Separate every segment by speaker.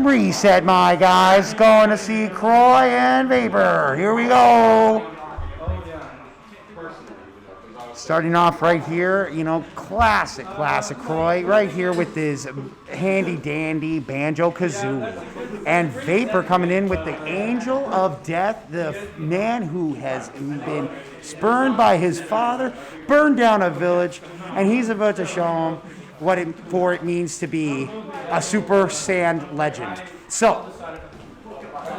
Speaker 1: reset, my guys. Going to see Croi and Vapor. Here we go. Starting off right here, classic Croi right here with his handy-dandy Banjo-Kazooie. And Vapor coming in with the Angel of Death, the man who has been spurned by his father, burned down a village, and he's about to show him what it means to be a Super Saiyan legend. So,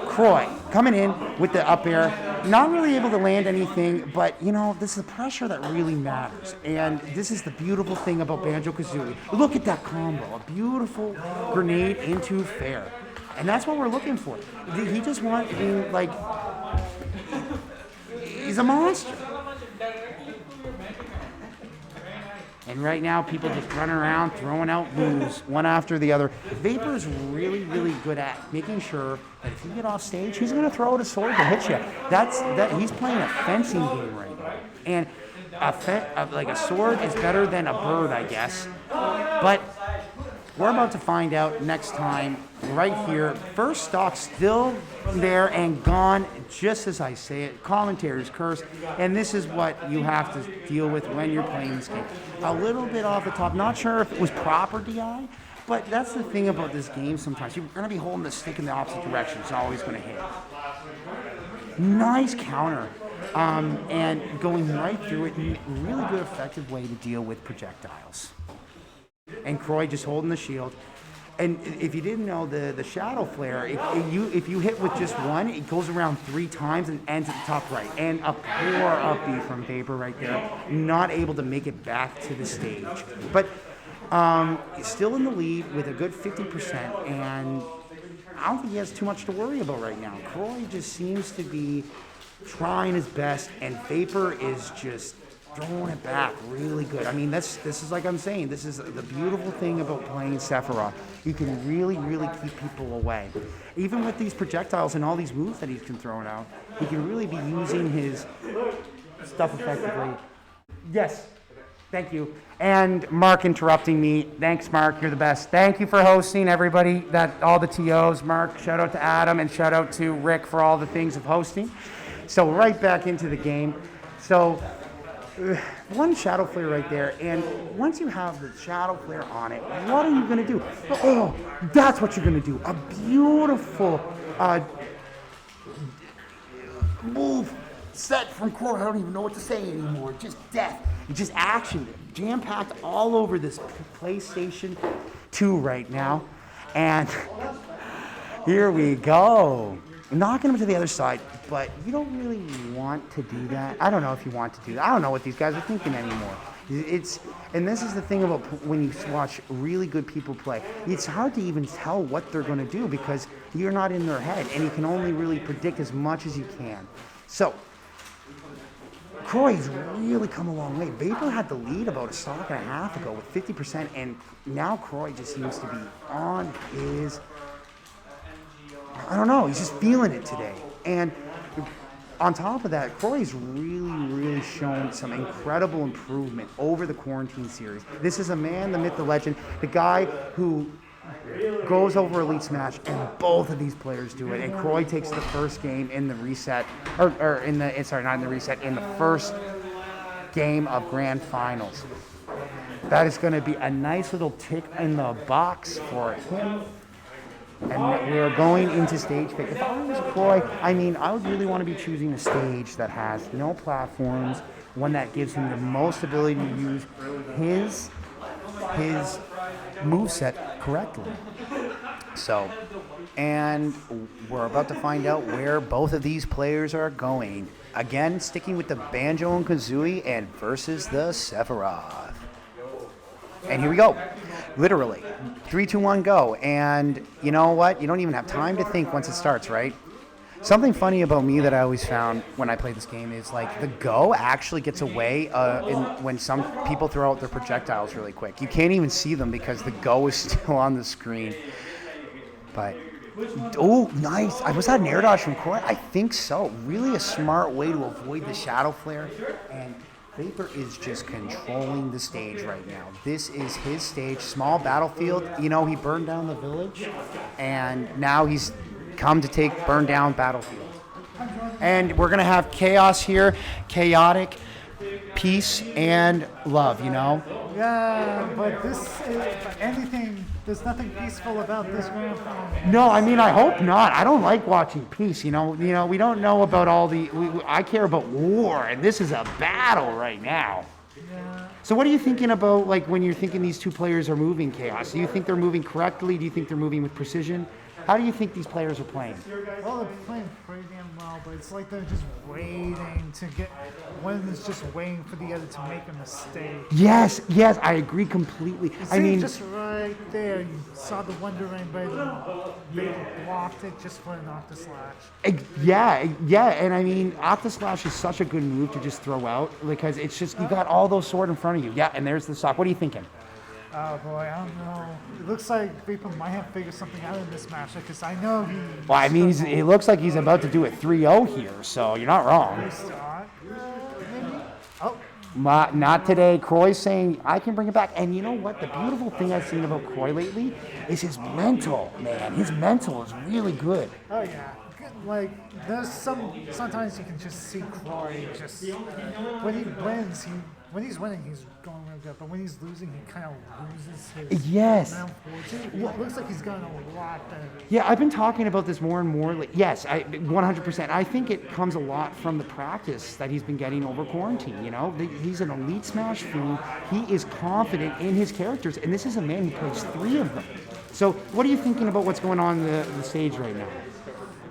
Speaker 1: Croi coming in with the up air, not really able to land anything, but this is the pressure that really matters. And this is the beautiful thing about Banjo-Kazooie. Look at that combo, a beautiful grenade into fair. And that's what we're looking for. He just wants, he's a monster. And right now, people just running around, throwing out moves, one after the other. Vapor's really, really good at making sure that if you get off stage, he's going to throw out a sword to hit you. He's playing a fencing game right now. And a sword is better than a bird, I guess. But we're about to find out next time, right here. First stock still there and gone, just as I say it. Commentators curse, and this is what you have to deal with when you're playing this game. A little bit off the top, not sure if it was proper DI, but that's the thing about this game sometimes. You're going to be holding the stick in the opposite direction. It's always going to hit. Nice counter, and going right through it. Really good, effective way to deal with projectiles. And Croi just holding the shield. And if you didn't know, the Shadow Flare, if you hit with just one, it goes around 3 times and ends at the top right. And a poor upbeat from Vapor right there. Not able to make it back to the stage. But still in the lead with a good 50%. And I don't think he has too much to worry about right now. Croi just seems to be trying his best. And Vapor is just throwing it back really good. I mean, this is like I'm saying, this is the beautiful thing about playing Sephiroth. You can really, really keep people away. Even with these projectiles and all these moves that he's been throwing out, he can really be using his stuff effectively. Yes, thank you. And Mark interrupting me. Thanks, Mark, you're the best. Thank you for hosting, everybody, all the TOs. Mark, shout out to Adam, and shout out to Rick for all the things of hosting. So right back into the game. So one Shadow Flare right there, and once you have the Shadow Flare on it, what are you going to do? Oh, that's what you're going to do. A beautiful move set from Croi. I don't even know what to say anymore. Just death. Just action. Jam-packed all over this PlayStation 2 right now. And here we go. Knocking him to the other side, but you don't really want to do that. I don't know if you want to do that. I don't know what these guys are thinking anymore. And this is the thing about when you watch really good people play. It's hard to even tell what they're going to do because you're not in their head, and you can only really predict as much as you can. So, Croi's really come a long way. Vapor had the lead about a stock and a half ago with 50%, and now Croi just seems to be on his... I don't know, he's just feeling it today. And on top of that, Croi's really shown some incredible improvement over the quarantine series. This is a man, the myth, the legend, the guy who goes over Elite Smash, and both of these players do it. And Croi takes the first game in the reset, in the first game of Grand Finals. That is going to be a nice little tick in the box for him. And we're going into stage pick. If I was Croi, I would really want to be choosing a stage that has no platforms, one that gives him the most ability to use his moveset correctly. So, and we're about to find out where both of these players are going. Again, sticking with the Banjo and Kazooie and versus the Sephiroth. And here we go. Literally. 3, 2, 1, go. And you know what? You don't even have time to think once it starts, right? Something funny about me that I always found when I play this game is like the go actually gets away when some people throw out their projectiles really quick. You can't even see them because the go is still on the screen. But, oh, nice. Was that an air dodge from Croi? I think so. Really a smart way to avoid the Shadow Flare. And Vapor is just controlling the stage right now. This is his stage, small battlefield. You know, he burned down the village, and now he's come to burn down battlefield. And we're gonna have chaos here, chaotic, peace, and love, you know?
Speaker 2: Yeah, but this is, if anything, there's nothing peaceful about this grand final.
Speaker 1: No, I mean, I hope not. I don't like watching peace, you know? We don't know about all the, I care about war, and this is a battle right now.
Speaker 2: Yeah.
Speaker 1: So what are you thinking about, like, when you're thinking these two players are moving chaos? Do you think they're moving correctly? Do you think they're moving with precision? How do you think these players are playing?
Speaker 2: Well, they're playing pretty damn well, but it's like they're just waiting to get. One is just waiting for the other to make a mistake.
Speaker 1: Yes, I agree completely. I mean,
Speaker 2: just right there, you saw the Wonder Rain, but they blocked it just for an Octaslash.
Speaker 1: yeah, and I mean, Octaslash is such a good move to just throw out because it's just, you got all those sword in front of you. Yeah, and there's the sock. What are you thinking?
Speaker 2: Oh boy, I don't know. It looks like Vapor might have figured something out in this match because I know he.
Speaker 1: Well, I mean, it looks like he's about to do a 3-0 here, so you're not wrong.
Speaker 2: Maybe. Oh.
Speaker 1: Not today. Croi's saying, I can bring it back. And you know what? The beautiful thing I've seen about Croi lately is his mental, man. His mental is really good.
Speaker 2: Oh, yeah. Like, there's sometimes you can just see Croi just, when he wins, when he's winning, he's going real good. But when he's losing, he kind of loses his mental fortitude. It looks like he's gotten a lot better.
Speaker 1: Yeah, I've been talking about this more and more. Yes, 100%. I think it comes a lot from the practice that he's been getting over quarantine. You know, he's an elite Smash fiend. He is confident in his characters, and this is a man who plays 3 of them. So, what are you thinking about what's going on the stage right now?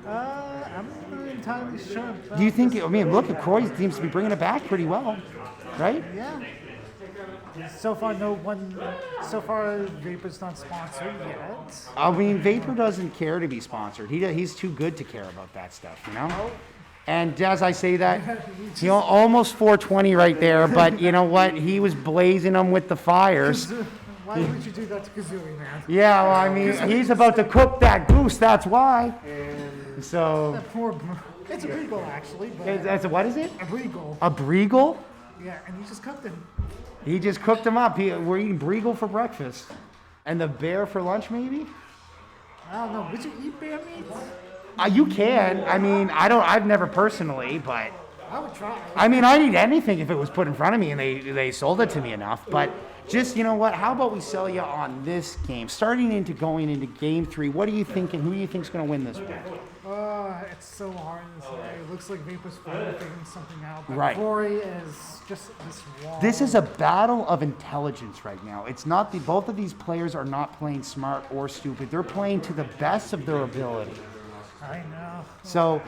Speaker 2: I'm not entirely sure.
Speaker 1: Do you think? I mean, look, Croi seems to be bringing it back pretty well. Right?
Speaker 2: Yeah. So far, Vapor's not sponsored yet.
Speaker 1: I mean, Vapor doesn't care to be sponsored. He's too good to care about that stuff, you know? Oh. And as I say that, you know, almost 420 right there, but you know what? He was blazing them with the fires.
Speaker 2: Why would you do that to Kazooie, man?
Speaker 1: Yeah, well, I mean, he's about to cook that goose, that's why. So...
Speaker 2: That poor... It's a Breagle, actually. But
Speaker 1: what is it?
Speaker 2: A Breagle.
Speaker 1: A Breagle?
Speaker 2: Yeah, and he just cooked him.
Speaker 1: He just cooked him up. We're eating Breagle for breakfast. And the bear for lunch, maybe?
Speaker 2: I don't know. Would you eat bear meat?
Speaker 1: You can. I mean, I've never personally, but...
Speaker 2: I would try.
Speaker 1: I mean, I'd eat anything if it was put in front of me and they sold it to me enough. But just, you know what? How about we sell you on this game? Going into game 3, what are you thinking? Who do you think's going to win this one?
Speaker 2: It's so hard to say. It looks like Vapor's finally figuring something out. But
Speaker 1: right.
Speaker 2: Croi is just this wall.
Speaker 1: This is a battle of intelligence right now. It's not both of these players are not playing smart or stupid. They're playing to the best of their ability.
Speaker 2: I know.
Speaker 1: So,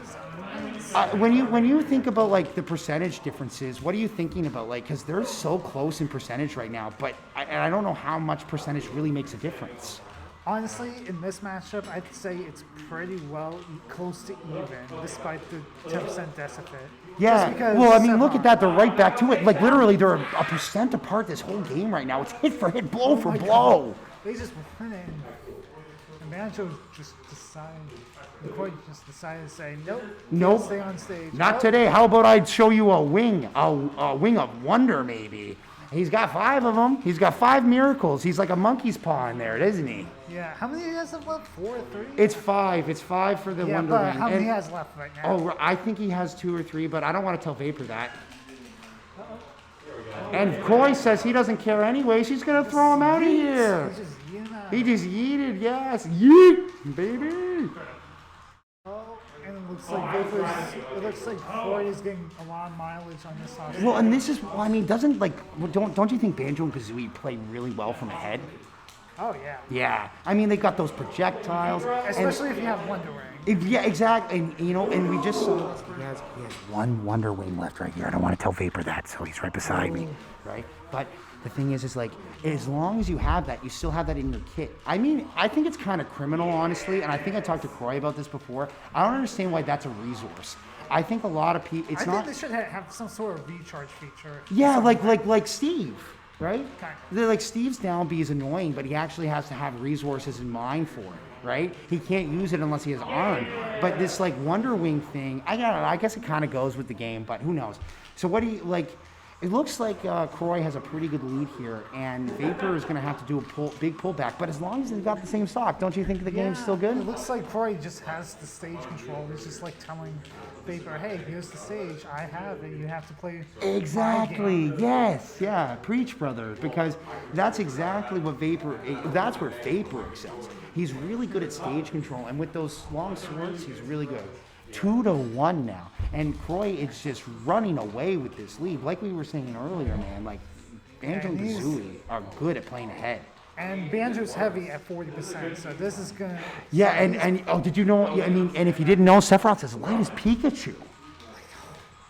Speaker 1: when you think about like the percentage differences, what are you thinking about? Like, because they're so close in percentage right now, but I don't know how much percentage really makes a difference.
Speaker 2: Honestly, in this matchup, I'd say it's pretty well close to even, despite the 10% deficit.
Speaker 1: Yeah, well, I mean, look at that. They're right back to it. Like, literally, they're a percent apart this whole game right now. It's hit for hit, blow for blow.
Speaker 2: God. They just went in. And Banjo just decided to say, nope. Stay on stage.
Speaker 1: Not today. How about I show you a wing of wonder, maybe? He's got 5 of them. He's got 5 miracles. He's like a monkey's paw in there, isn't he?
Speaker 2: Yeah. How many has left? 4 or 3?
Speaker 1: It's 5. It's 5 for the Wonder Wing.
Speaker 2: How many has left right now?
Speaker 1: Oh, I think he has 2 or 3, but I don't want to tell Vapor that. And Croi says he doesn't care anyways. He's going to throw him out of here. He just yeeted, yes. Yeet, baby.
Speaker 2: And it looks like Croi is getting a lot of mileage on this house.
Speaker 1: Well, and this is, I mean, don't you think Banjo and Kazooie play really well from ahead?
Speaker 2: Oh, yeah.
Speaker 1: Yeah. I mean, they got those projectiles.
Speaker 2: Especially if you have Wonder Wing.
Speaker 1: Yeah, exactly. And, you know, and we just saw he has 1 Wonder Wing left right here. I don't want to tell Vapor that, so he's right beside me, right? But the thing is like, as long as you have that, you still have that in your kit. I mean, I think it's kind of criminal, honestly, and I think I talked to Croi about this before. I don't understand why that's a resource. I think a lot of people, I think
Speaker 2: they should have some sort of recharge feature.
Speaker 1: Yeah, like Steve, right?
Speaker 2: Okay.
Speaker 1: Like Steve's down B is annoying, but he actually has to have resources in mind for it, right? He can't use it unless he has arm. But this like Wonder Wing thing, I don't know, I guess it kind of goes with the game, but who knows? So what do you like? It looks like Croi has a pretty good lead here, and Vapor is going to have to do a big pullback. But as long as they've got the same stock, don't you think the game's still good?
Speaker 2: It looks like Croi just has the stage control. He's just like telling Vapor, hey, here's the stage. I have it. You have to play
Speaker 1: Exactly. Yes. Yeah. Preach, brother. Because that's exactly what Vapor. That's where Vapor excels. He's really good at stage control, and with those long swords, he's really good. 2-1 now, and Croi is just running away with this lead. Like we were saying earlier, man. Like Banjo and Kazooie are good at playing ahead.
Speaker 2: And Banjo's heavy at 40%, so this is gonna.
Speaker 1: Yeah, and oh, did you know? I mean, and if you didn't know, Sephiroth's as light as Pikachu.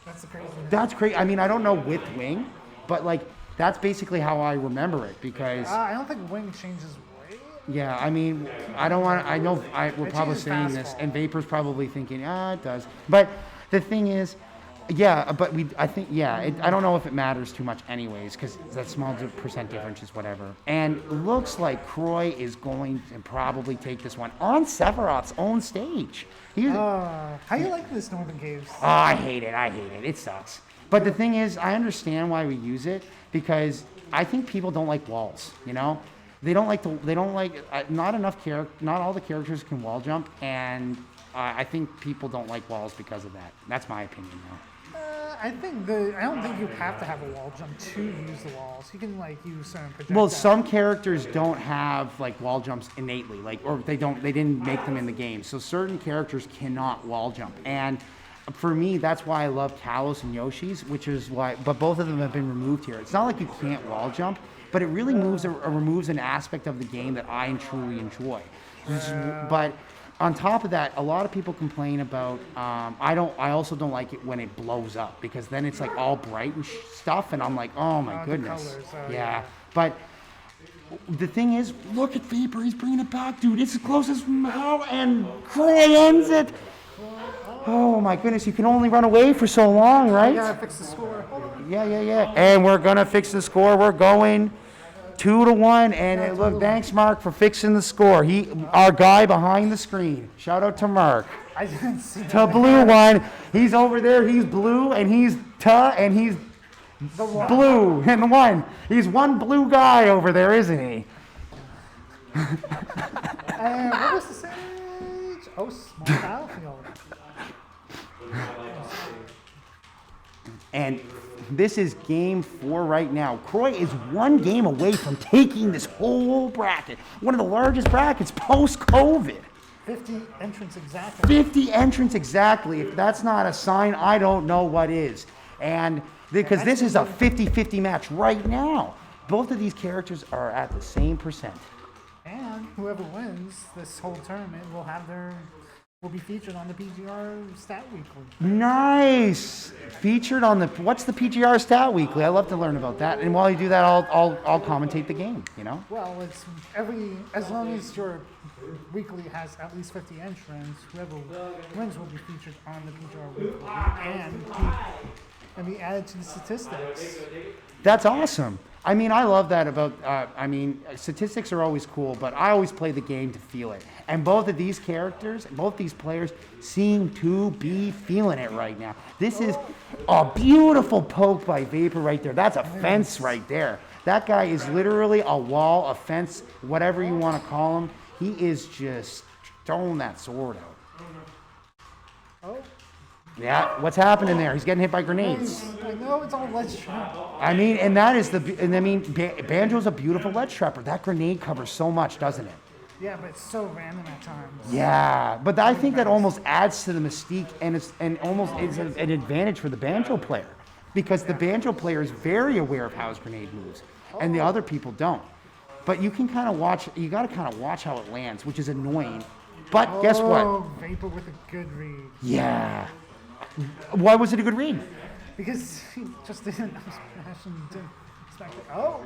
Speaker 2: That's the crazy.
Speaker 1: That's crazy. I mean, I don't know with Wing, but like that's basically how I remember it because.
Speaker 2: I don't think Wing changes weight.
Speaker 1: Yeah, I mean, I don't want. I know we're
Speaker 2: It
Speaker 1: probably
Speaker 2: changes
Speaker 1: saying this,
Speaker 2: fastball.
Speaker 1: and Vapor's probably thinking, it does. But the thing is, yeah, but I think, yeah, I don't know if it matters too much, anyways, because that small percent difference is whatever. And looks like Croi is going to probably take this one on Sephiroth's own stage.
Speaker 2: How do you like this Northern Caves?
Speaker 1: Oh, I hate it. It sucks. But the thing is, I understand why we use it because I think people don't like walls. You know, they don't like not enough not all the characters can wall jump, and I think people don't like walls because of that. That's my opinion, though.
Speaker 2: I don't think you have to have a wall jump to use the walls. You can like use certain projectiles.
Speaker 1: Well, some characters don't have like wall jumps innately, or they didn't make them in the game. So certain characters cannot wall jump, and for me, that's why I love Kalos and Yoshi's, which is why. But both of them have been removed here. It's not like you can't wall jump, but it really removes an aspect of the game that I truly enjoy. But on top of that, a lot of people complain about. I also don't like it when it blows up because then it's like all bright and stuff, and I'm like, oh my goodness,
Speaker 2: the colors,
Speaker 1: yeah. But the thing is, look at Vapor. He's bringing it back, dude. It's as close as how, and Croi ends it. Oh my goodness, you can only run away for so long, right?
Speaker 2: Yeah, fix the score.
Speaker 1: Yeah. And we're gonna fix the score. We're going 2-1. And look, thanks Mark for fixing the score. Our guy behind the screen. Shout out to Mark.
Speaker 2: I didn't see
Speaker 1: To blue one. He's over there. He's blue, and he's he's
Speaker 2: the one.
Speaker 1: blue and the one. He's one blue guy over there, isn't he?
Speaker 2: And what was the stage? Oh, small battlefield.
Speaker 1: And this is game 4 right now. Croi is one game away from taking this whole bracket. One of the largest brackets post-COVID.
Speaker 2: 50 entrants exactly.
Speaker 1: 50 entrants exactly. If that's not a sign, I don't know what is. And because this is a 50-50 match right now. Both of these characters are at the same percent.
Speaker 2: And whoever wins this whole tournament will be featured on the PGR Stat Weekly.
Speaker 1: Nice. Featured on what's the PGR Stat Weekly? I love to learn about that. And while you do that, I'll commentate the game. You know.
Speaker 2: Well, it's as long as your weekly has at least 50 entrants, whoever wins will be featured on the PGR Weekly and be added to the statistics.
Speaker 1: That's awesome. I mean, I love that about, statistics are always cool, but I always play the game to feel it. And both of these characters, both these players seem to be feeling it right now. This is a beautiful poke by Vapor right there. That's a fence right there. That guy is literally a wall, a fence, whatever you want to call him. He is just throwing that sword out.
Speaker 2: Oh.
Speaker 1: Yeah, what's happening there? He's getting hit by grenades.
Speaker 2: I know it's all ledge trap.
Speaker 1: I mean, and that is Banjo's a beautiful ledge trapper. That grenade covers so much, doesn't it?
Speaker 2: Yeah, but it's so random at times.
Speaker 1: Yeah, but I think that almost adds to the mystique, and almost is an advantage for the Banjo player, because the Banjo player is very aware of how his grenade moves, and the other people don't. But you can kind of watch. You got to kind of watch how it lands, which is annoying. But guess what?
Speaker 2: Vapor with a good read.
Speaker 1: Yeah. Why was it a good read?
Speaker 2: Because he just didn't smash and didn't expect it. Oh.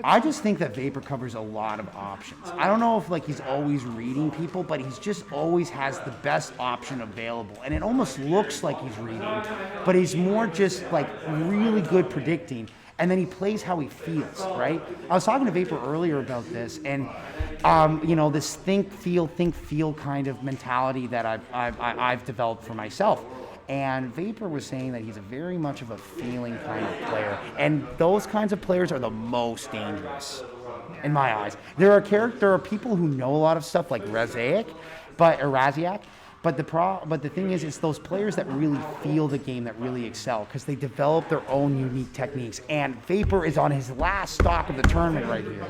Speaker 1: I just think that Vapor covers a lot of options. I don't know if he's always reading people, but he's just always has the best option available. And it almost looks like he's reading, but he's more just really good predicting. And then he plays how he feels, right? I was talking to Vapor earlier about this, and this think feel kind of mentality that I've developed for myself. And Vapor was saying that he's a very much of a feeling kind of player, and those kinds of players are the most dangerous, in my eyes. There are people who know a lot of stuff like Raziak, but the thing is, it's those players that really feel the game that really excel because they develop their own unique techniques. And Vapor is on his last stock of the tournament right here.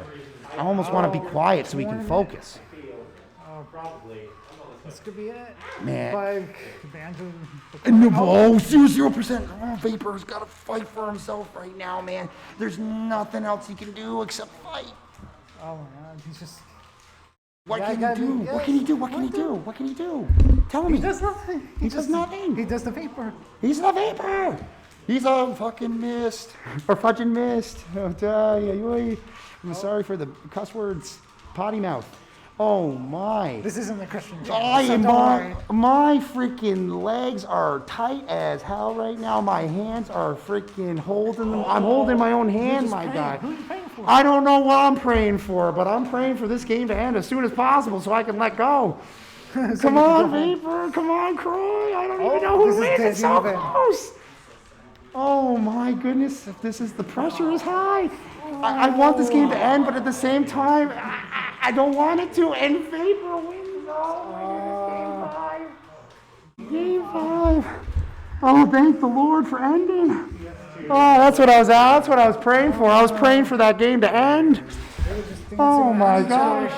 Speaker 1: I almost want to be quiet so he can focus.
Speaker 2: This could be it.
Speaker 1: Man.
Speaker 2: Like Banjo.
Speaker 1: No, 0%. Oh, Vapor's got to fight for himself right now, man. There's nothing else he can do except fight.
Speaker 2: Oh my God, he's just.
Speaker 1: What can he do? What can he do? What can he do? What can he do? Tell me.
Speaker 2: He does nothing.
Speaker 1: He does nothing.
Speaker 2: He does the Vapor.
Speaker 1: He's the Vapor. He's a fucking mist. Or fudging mist. I'm sorry for the cuss words. Potty mouth. Oh my.
Speaker 2: This isn't the Christian channel, so don't worry.
Speaker 1: My freaking legs are tight as hell right now. My hands are freaking holding them. I'm holding my own hand, my guy.
Speaker 2: Who are you praying for?
Speaker 1: I don't know what I'm praying for, but I'm praying for this game to end as soon as possible so I can let go. Come on, Vapor. Come on, Croi. I don't even know who wins. It's so close. Oh my goodness. The pressure is high. I want this game to end, but at the same time, I don't want it to. And Vapor wins. Oh my goodness, Game 5. Oh, thank the Lord for ending. Oh, that's what I was praying for. I was praying for that game to end. Oh my gosh.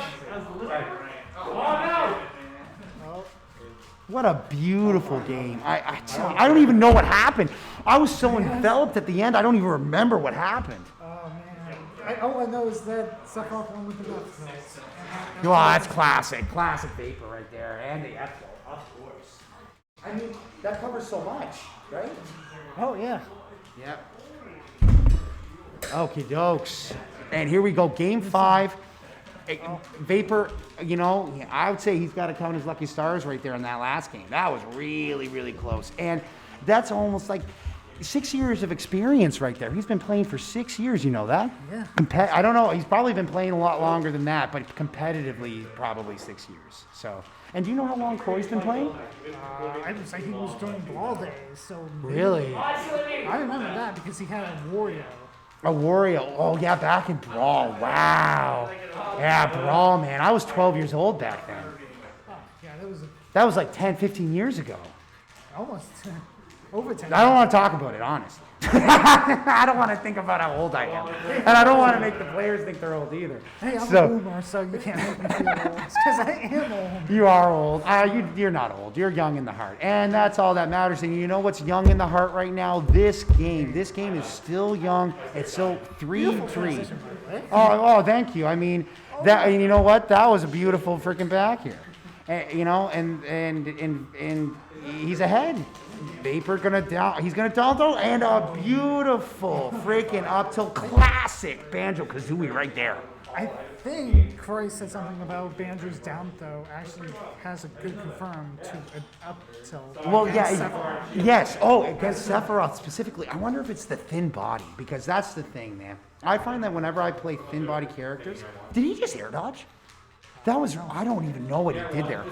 Speaker 1: What a beautiful game. I don't even know what happened. I was so enveloped at the end, I don't even remember what happened.
Speaker 2: Oh man. All I know is that Sephiroth won with the left.
Speaker 1: Well, that's classic. Classic Vapor right there. And the F of course. I mean, that covers so much, right?
Speaker 2: Oh yeah.
Speaker 1: Yep. Okie dokes. And here we go, Game 5. Vapor, I would say he's got to count his lucky stars right there in that last game. That was really, really close. And that's almost like 6 years of experience right there. He's been playing for 6 years, you know that?
Speaker 2: Yeah.
Speaker 1: I don't know. He's probably been playing a lot longer than that, but competitively, probably 6 years. So, and do you know how long Croi's been playing?
Speaker 2: I would say he was doing Brawl days, so.
Speaker 1: Really?
Speaker 2: I remember that because he had a Wario.
Speaker 1: A Wario. Oh, yeah, back in Brawl. Wow. Yeah, Brawl, man. I was 12 years old back then.
Speaker 2: Oh, yeah,
Speaker 1: that was like 10, 15 years ago.
Speaker 2: Almost over 10.
Speaker 1: I don't want to talk about it, honestly. I don't want to think about how old I am. And I don't want to make the players think they're old either.
Speaker 2: Hey, I'm a boomer, so you can't make me feel old. Because I am old.
Speaker 1: You are old. You're not old. You're young in the heart. And that's all that matters. And you know what's young in the heart right now? This game. This game is still young. It's still 3-3. Oh, thank you. I mean, and you know what? That was a beautiful freaking back here. And he's ahead. Vapor he's gonna down throw, and a beautiful freaking up tilt classic Banjo Kazooie right there.
Speaker 2: I think Croi said something about Banjo's down throw actually has a good confirm to an up tilt.
Speaker 1: Well, yeah, yes. Oh, against Sephiroth specifically. I wonder if it's the thin body, because that's the thing, man. I find that whenever I play thin body characters, did he just air dodge? I don't even know what he did there.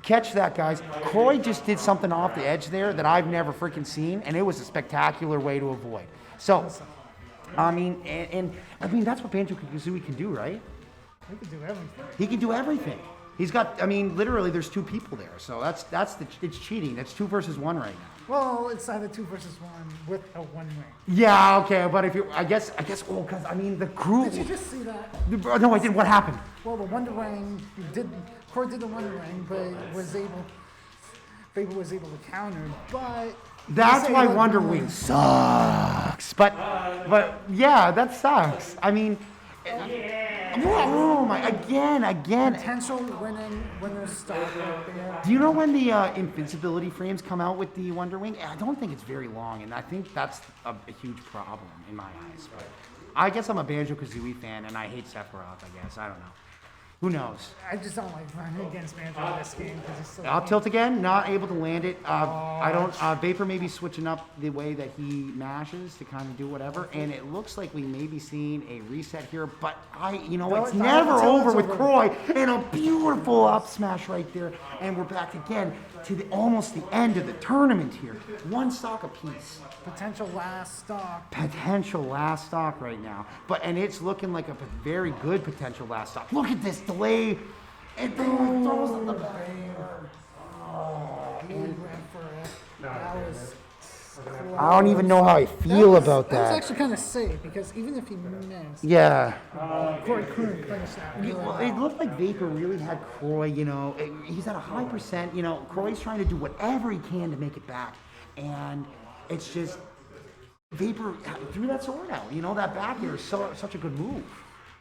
Speaker 1: Catch that, guys. Croi just did something off the edge there that I've never freaking seen, and it was a spectacular way to avoid. So, I mean, that's what Banjo Kazooie can do, right?
Speaker 2: He can do everything.
Speaker 1: He can do everything. He's got, literally, there's two people there, so it's cheating. It's 2 versus 1 right now.
Speaker 2: Well, it's either 2 versus 1 with a 1 ring.
Speaker 1: Yeah, okay, but I guess, because the crew.
Speaker 2: Did you just see that?
Speaker 1: No, I didn't. What happened?
Speaker 2: Well, the Wonder Ring Croi did the Wonder Ring, but Vapor was able to counter, but.
Speaker 1: That's why Wonder Wing sucks. But yeah, that sucks. I mean, oh my, again.
Speaker 2: Potential winner stop right there.
Speaker 1: Do you know when the invincibility frames come out with the Wonder Wing? I don't think it's very long, and I think that's a huge problem in my eyes. But I guess I'm a Banjo Kazooie fan, and I hate Sephiroth. I guess I don't know. Who knows?
Speaker 2: I just don't like running against Banjo in this game because he's so.
Speaker 1: Up tilt again, not able to land it. I don't. Vapor may be switching up the way that he mashes to kind of do whatever, and it looks like we may be seeing a reset here. But it's never over with Croi, and a beautiful up smash right there, and we're back again to almost the end of the tournament here. One stock apiece.
Speaker 2: Potential last stock.
Speaker 1: Potential last stock right now, and it's looking like a very good potential last stock. Look at this delay, and boom, throws on the back.
Speaker 2: He went for it. That was.
Speaker 1: I don't even know how I feel about
Speaker 2: That was
Speaker 1: that.
Speaker 2: actually kind of safe because even if he missed,
Speaker 1: Yeah.
Speaker 2: Croi couldn't finish that. Really
Speaker 1: Well,
Speaker 2: well.
Speaker 1: it looked like Vapor really had Croi, he's at a high percent, Croy's trying to do whatever he can to make it back. And it's just, Vapor threw that sword out, that back air is such a good move.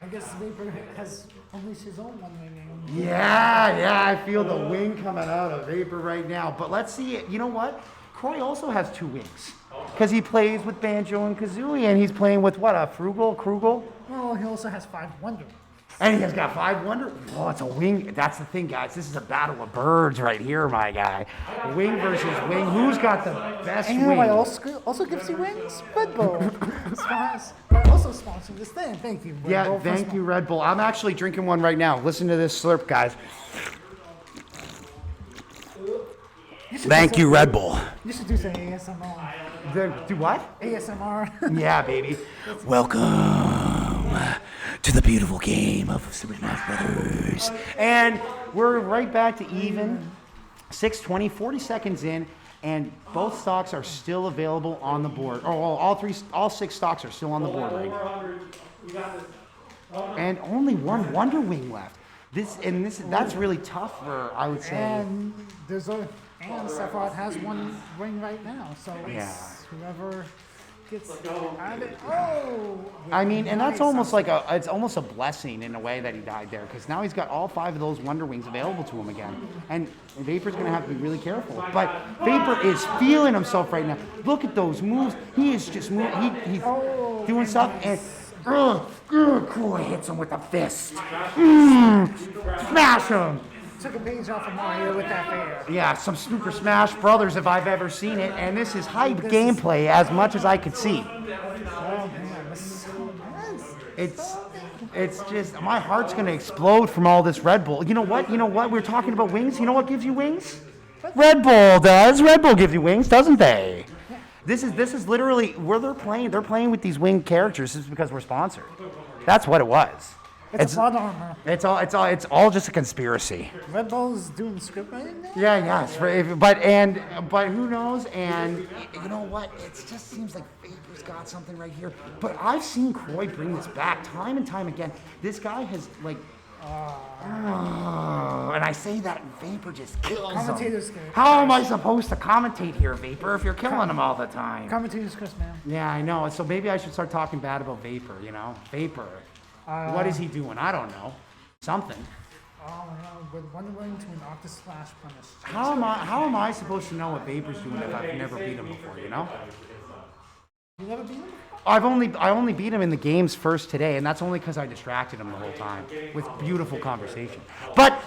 Speaker 2: I guess Vapor has unleashed his own one wing.
Speaker 1: Yeah, I feel the wing coming out of Vapor right now. But let's see it. You know what? Croi also has 2 wings because he plays with Banjo and Kazooie, and he's playing with what, a Krugel?
Speaker 2: Well, he also has 5 Wonder.
Speaker 1: And he has got 5 Wonder. Oh, it's a wing. That's the thing, guys. This is a battle of birds right here, my guy. Wing versus wing. Who's got the best
Speaker 2: And
Speaker 1: wing?
Speaker 2: what also gives you wings? Red Bull. Also sponsoring this thing. Thank you, Red Bull.
Speaker 1: Thank you, Red Bull. I'm actually drinking one right now. Listen to this slurp, guys. Thank you, Red Bull.
Speaker 2: You should do some ASMR.
Speaker 1: Do what?
Speaker 2: ASMR.
Speaker 1: Yeah, baby. Welcome to the beautiful game of Super Smash Brothers. And we're right back to even. 6:20, 40 seconds in, and both stocks are still available on the board. All 6 stocks are still on the board right now. And only one Wonder Wing left. That's really tough for, I would say.
Speaker 2: And Sephiroth has 1 ring right now, so it's whoever gets out of it.
Speaker 1: I mean, and that's almost like it's almost a blessing in a way that he died there, because now he's got all 5 of those Wonder Wings available to him again. And Vapor's going to have to be really careful. But Vapor is feeling himself right now. Look at those moves. He is just moving. He's doing stuff, and Croi hits him with a fist. Smash him.
Speaker 2: Took a page off of Mario with that fair.
Speaker 1: Yeah, some Super Smash Brothers if I've ever seen it, and this is hype gameplay as much as I could see.
Speaker 2: Oh man, this is so nice.
Speaker 1: It's just, my heart's gonna explode from all this Red Bull. You know what? We're talking about wings. You know what gives you wings? Red Bull does. Red Bull gives you wings, doesn't they? This is literally where they're playing with these winged characters. This is because we're sponsored. That's what it was.
Speaker 2: It's plot armor.
Speaker 1: It's all just a conspiracy.
Speaker 2: Red Bull's doing script writing now?
Speaker 1: Yeah, but who knows? And you know what? It just seems like Vapor's got something right here. But I've seen Croi bring this back time and time again. This guy has and I say that, and Vapor just kills him. How am I supposed to commentate here, Vapor, if you're killing him all the time?
Speaker 2: Commentator's Chris, man.
Speaker 1: Yeah, I know. So maybe I should start talking bad about Vapor. Vapor. What is he doing? I don't know. Something.
Speaker 2: Oh no, with Wonder Wing to an Octa Slash punish.
Speaker 1: How am I supposed to know what Vapor's doing if I've never beat him before,
Speaker 2: You never beat him?
Speaker 1: I only beat him in the games first today, and that's only because I distracted him the whole time with beautiful conversation. But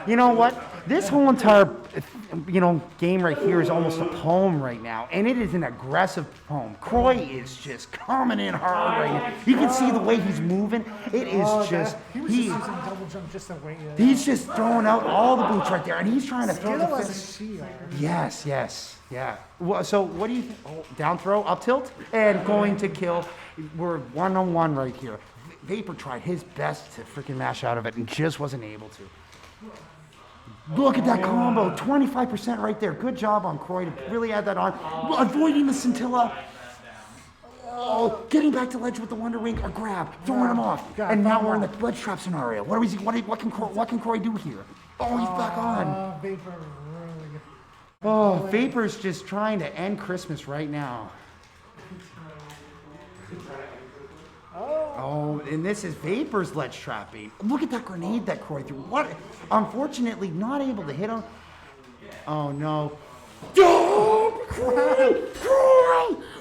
Speaker 1: you know what? This whole entire game right here is almost a poem right now, and it is an aggressive poem. Croi is just coming in hard right now. You can see the way he's moving. It is just
Speaker 2: he was just using double jump just to wait.
Speaker 1: He's just throwing out all the boots right there, and he's trying to throw the
Speaker 2: as
Speaker 1: fist.
Speaker 2: a shield.
Speaker 1: Yes. Yeah. So what do you think? Oh, down throw, up tilt, and going to kill. We're 1-on-1 right here. Vapor tried his best to freaking mash out of it and just wasn't able to. Look at that combo, 25% right there. Good job on Croi to really add that on. Avoiding the scintilla. Oh, getting back to ledge with the Wonder Wing, a grab, throwing him off. And now we're in the ledge trap scenario. What can Croi do here? Oh, he's back on.
Speaker 2: Vapor really good.
Speaker 1: Oh, Vapor's just trying to end Christmas right now. Oh, and this is Vapor's ledge trapping. Look at that grenade that Croi threw. What? Unfortunately, not able to hit him. Oh, no. Oh, Croi!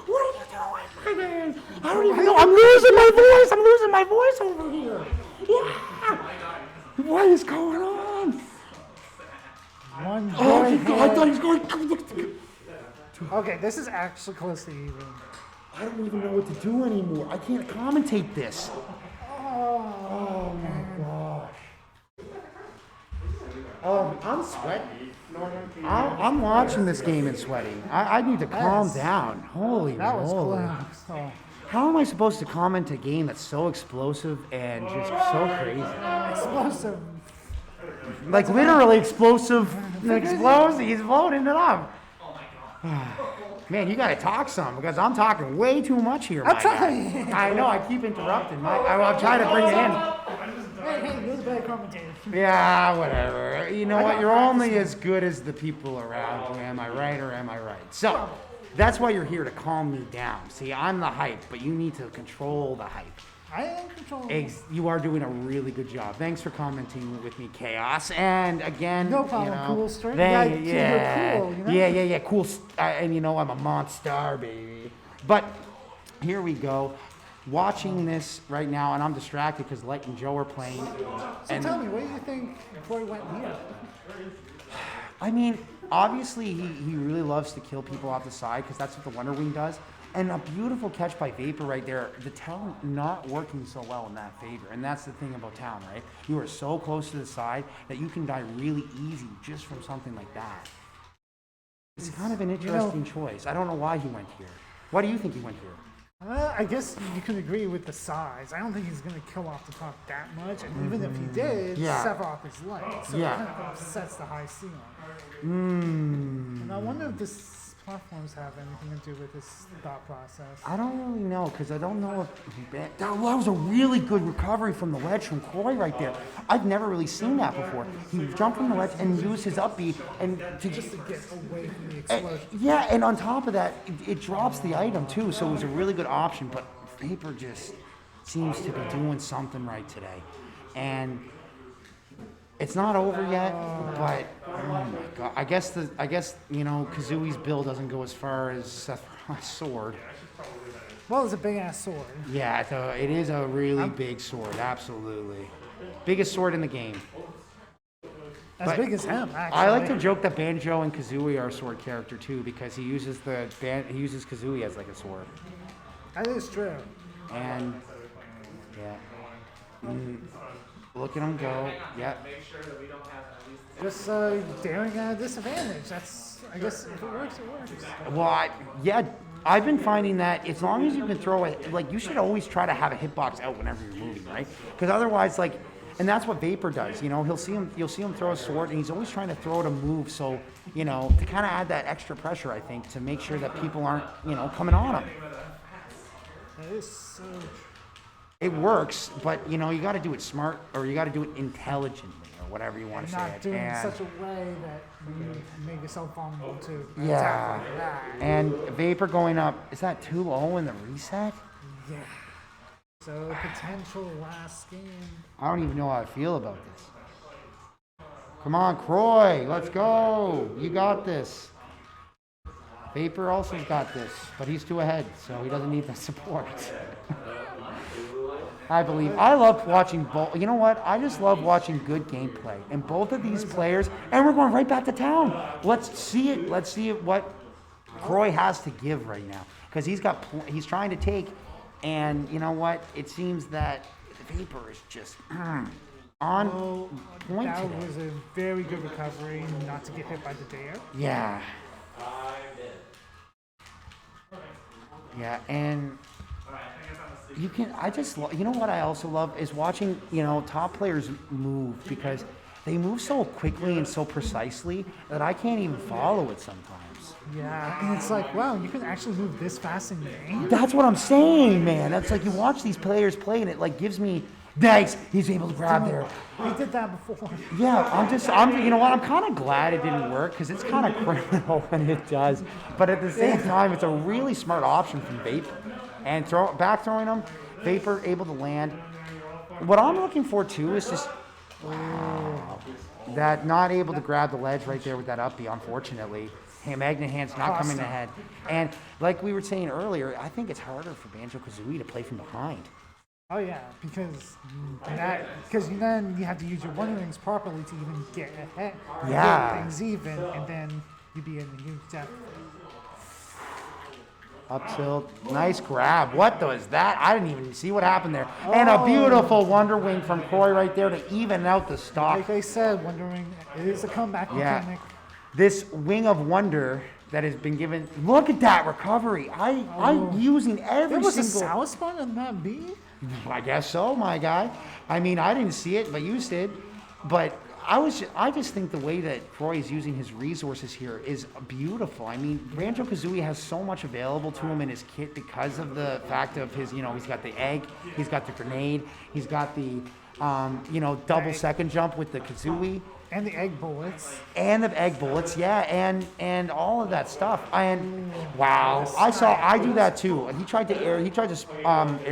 Speaker 1: What are you doing, my man? I don't even know. I'm losing my voice over here. Yeah. What is going on?
Speaker 2: One
Speaker 1: Oh,
Speaker 2: joy
Speaker 1: I thought he
Speaker 2: hit.
Speaker 1: was going.
Speaker 2: Okay, this is actually close to even.
Speaker 1: I don't even know what to do anymore. I can't commentate this.
Speaker 2: Oh,
Speaker 1: my gosh. I'm sweating. I'm watching this game and sweating. I need to calm
Speaker 2: Yes.
Speaker 1: down. Holy
Speaker 2: that was
Speaker 1: moly.
Speaker 2: close. Oh,
Speaker 1: How am I supposed to comment a game that's so explosive and just so crazy?
Speaker 2: explosive.
Speaker 1: Like literally explosive, explosive. He's loading it up. Man, you gotta talk some because I'm talking way too much here.
Speaker 2: I'm
Speaker 1: my
Speaker 2: trying.
Speaker 1: guy. I know. I keep interrupting. I'm trying to bring it in.
Speaker 2: Hey, you're the better commentator.
Speaker 1: Yeah, whatever. You know what? You're only as good as the people around you. Am I right or am I right? So that's why you're here to calm me down. See, I'm the hype, but you need to control the hype.
Speaker 2: I am controlling.
Speaker 1: You are doing a really good job. Thanks for commenting with me, Chaos. And again,
Speaker 2: No problem,
Speaker 1: you know,
Speaker 2: cool streak.
Speaker 1: thank-
Speaker 2: Yeah, you're cool, you know?
Speaker 1: yeah, cool. And you know, I'm a monster, baby. But here we go. Watching this right now, and I'm distracted because Light and Joe are playing.
Speaker 2: So tell me, what do you think Croi went here?
Speaker 1: I mean, obviously he really loves to kill people off the side because that's what the Wonder Wing does. And a beautiful catch by Vapor right there. The talent not working so well in that favor. And that's the thing about talent, right? You are so close to the side that you can die really easy just from something like that. It's kind of an interesting choice. I don't know why he went here. Why do you think he went here?
Speaker 2: I guess you can agree with the size. I don't think he's going to kill off the top that much. And even if he did,
Speaker 1: Yeah.
Speaker 2: Sephiroth is light. So
Speaker 1: Yeah.
Speaker 2: it kind of upsets the high ceiling.
Speaker 1: Hmm.
Speaker 2: And I wonder if this platforms have anything to do with this thought process.
Speaker 1: I don't really know because I don't know if that was a really good recovery from the ledge from Croi right there. I've never really seen that before. He jumped from the ledge and used his upbeat and to
Speaker 2: Just to get away from the explosion.
Speaker 1: yeah, and on top of that, it drops the item too, so it was a really good option. But Vapor just seems to be doing something right today, and it's not over yet. But oh my god, I guess you know Kazui's bill doesn't go as far as Sephiroth's sword.
Speaker 2: Well, it's a big ass sword.
Speaker 1: Yeah, it is a really big sword, absolutely, biggest sword in the game.
Speaker 2: As
Speaker 1: But
Speaker 2: big as him, actually.
Speaker 1: I like to joke that Banjo and Kazooie are a sword character too because he uses Kazooie as like a sword.
Speaker 2: That is true.
Speaker 1: And yeah, look at him go. Yeah,
Speaker 2: Just daring at a disadvantage. That's, I guess, if it works, it works.
Speaker 1: well, I've been finding that as long as you can throw it, like you should always try to have a hitbox out whenever you're moving, right? Because otherwise, like, and that's what Vapor does. You know, you'll see him throw a sword, and he's always trying to throw it a move. So, you know, to kind of add that extra pressure, I think, to make sure that people aren't, you know, coming on him.
Speaker 2: That is so true.
Speaker 1: It works, but you know, you got to do it smart, or you got to do it intelligently, or whatever you want to say.
Speaker 2: Not
Speaker 1: it.
Speaker 2: doing it in
Speaker 1: And-
Speaker 2: such a way that you make yourself vulnerable to an
Speaker 1: Yeah.
Speaker 2: attack like that.
Speaker 1: And Vapor going up, is that 2-0 in the reset?
Speaker 2: Yeah. So potential last game.
Speaker 1: I don't even know how I feel about this. Come on, Croi, let's go. You got this. Vapor also's got this, but he's too ahead, so he doesn't need the support. I believe. I love watching both. You know what? I just love watching good gameplay. And both of these players, and we're going right back to town. Let's see it. Let's see what Croi has to give right now. Because he's trying to take, and you know what? It seems that Vapor is just on point
Speaker 2: That
Speaker 1: today.
Speaker 2: was a very good recovery, not to get hit by the dare.
Speaker 1: Yeah. Yeah, and you can. You know what I also love is watching, you know, top players move because they move so quickly and so precisely that I can't even follow it sometimes.
Speaker 2: Yeah, and it's like, wow, you can actually move this fast in game?
Speaker 1: That's what I'm saying, man. That's like you watch these players play and it like gives me. Nice, he's able to grab there.
Speaker 2: We did that before.
Speaker 1: Yeah, you know what? I'm kind of glad it didn't work because it's kind of criminal when it does. But at the same time, it's a really smart option from Vapor. And back throwing him, Vapor able to land. What I'm looking for too is just that not able to grab the ledge right there with that uppie, unfortunately. Magnet hand's not coming ahead. And like we were saying earlier, I think it's harder for Banjo-Kazooie to play from behind.
Speaker 2: Oh yeah, because then you have to use your Wonder Rings properly to even get ahead,
Speaker 1: Yeah.
Speaker 2: get things even, and then you'd be in huge debt.
Speaker 1: Up tilt, nice grab. What was that? I didn't even see what happened there. And a beautiful Wonder Wing from Croi right there to even out the stock.
Speaker 2: Like I said, Wonder Ring it is a comeback mechanic.
Speaker 1: This Wing of Wonder that has been given. Look at that recovery. I'm using every
Speaker 2: There was
Speaker 1: single.
Speaker 2: a sour spot in that B?
Speaker 1: I guess so, my guy. I mean, I didn't see it, but you did. But I just think the way that Croi is using his resources here is beautiful. I mean, Banjo-Kazooie has so much available to him in his kit because of the fact of his, he's got the egg, he's got the grenade, he's got the, double second jump with the Kazooie.
Speaker 2: And the egg bullets.
Speaker 1: And the egg bullets, yeah, and all of that stuff. And wow, I do that too. He tried to air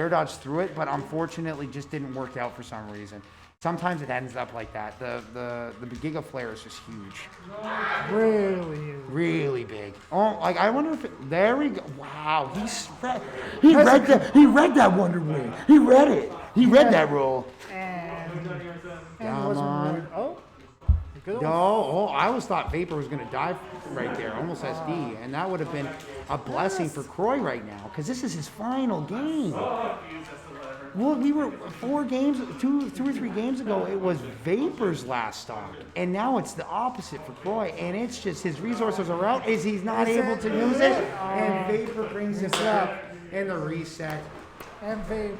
Speaker 1: dodge through it, but unfortunately just didn't work out for some reason. Sometimes it ends up like that. The Giga Flare is just huge.
Speaker 2: Really huge.
Speaker 1: Really big. Oh, like I wonder if there we go. Wow, he read that Wonder Wing. He read it. He read that roll.
Speaker 2: And
Speaker 1: Come
Speaker 2: was
Speaker 1: on.
Speaker 2: rewarded. Oh.
Speaker 1: No, I always thought Vapor was going to die right there, almost SD, and that would have been a blessing for Croi right now, because this is his final game. Well, we were 2 or 3 games ago, it was Vapor's last stock, and now it's the opposite for Croi, and it's just his resources are out, he's not able to use it, and Vapor brings it up in the reset.
Speaker 2: And Vapor.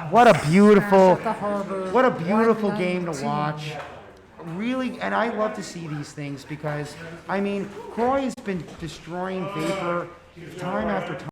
Speaker 1: What a beautiful
Speaker 2: Harbor,
Speaker 1: game to watch. Really, and I love to see these things because, I mean, Croi has been destroying Vapor time after time.